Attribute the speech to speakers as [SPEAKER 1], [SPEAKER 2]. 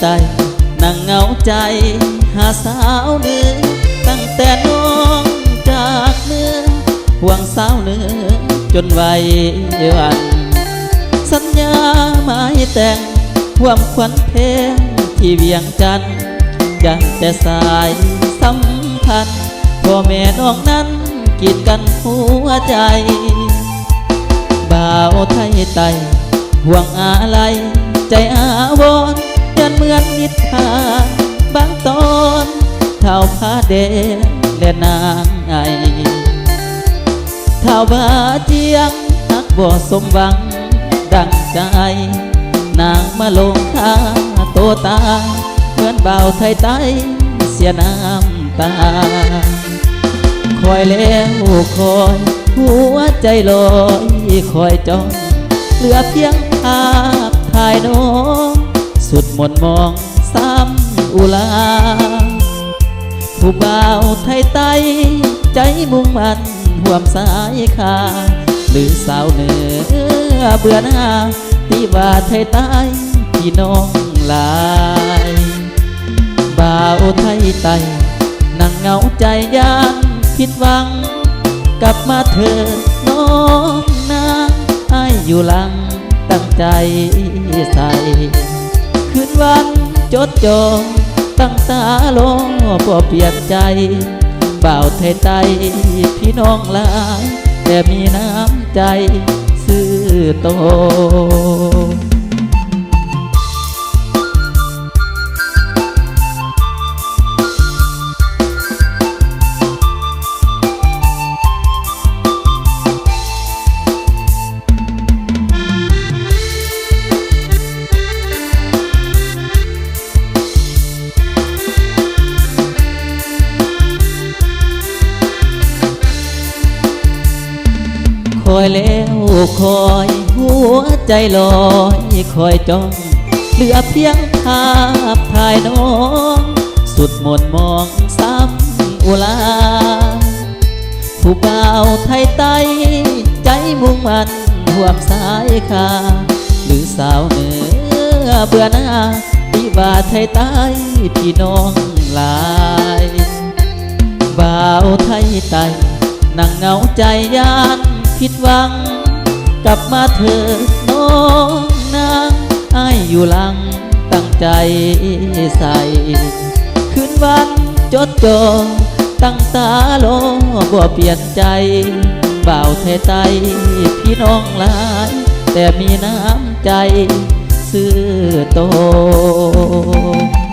[SPEAKER 1] ไตนั่งเหงาใจหาสาวเนื้อตั้งแต่น้องจากเนื้อห่วงสาวเนื้อจนวัยวันสัญญาหมายแต่งห่วงขวัญเพลงที่เวียงจันทร์ยังแต่สายสัมพันธ์พ่อแม่น้องนั้นกีดกันหัวใจบ่าวไทยไตห่วงอะไรใจอาวรณ์ยันเหมือนนิทานบางตอนเท่าพาเดนและนางไอเท่าบาเจียงหักบ่สมหวังดังใจนางมาลงคาตัวตาเหมือนบ่าวไทยไตเสียน้ำตาคอยแล้วคอยหัวใจลอยคอยจ้องเหลือเพียงภาพถ่ายน้องสุดหมดมองซ้ำอุลาผู้บ่าวไทยไตใจมุ่งมันห่วมสายคาหรือสาวเหนือเบื่อหน้าที่ว่าไทยไตพี่น้องหลายบ่าวไทยไตนั่งเหงาใจยานผิดหวังกลับมาเถิดน้องนางให้อยู่หลังตั้งใจใส่คืนวันจดจ่อตั้งตาลงพอเปลี่ยนใจบ่าวไทยไตพี่น้องหลายแต่มีน้ำใจซื่อตรงคอยแล้วคอยหัวใจลอยคอยจ้องเหลือเพียงภาพถ่ายน้องสุดหมดมองซ้ำอุลาผู้บ่าวไทยไตใจมุ่งมันห่วงสายคาหรือสาวเหนือเบื่อหน้าที่ว่าไทยไตพี่น้องหลายบ่าวไทยไตนั่งเหงาใจยานผิดหวังกลับมาเถิดน้องนางให้อยู่หลังตั้งใจใส่คืนวันจดจ่อตั้งตาลงบ่เปลี่ยนใจบ่าวไทยไตพี่น้องหลายแต่มีน้ำใจซื่อตรง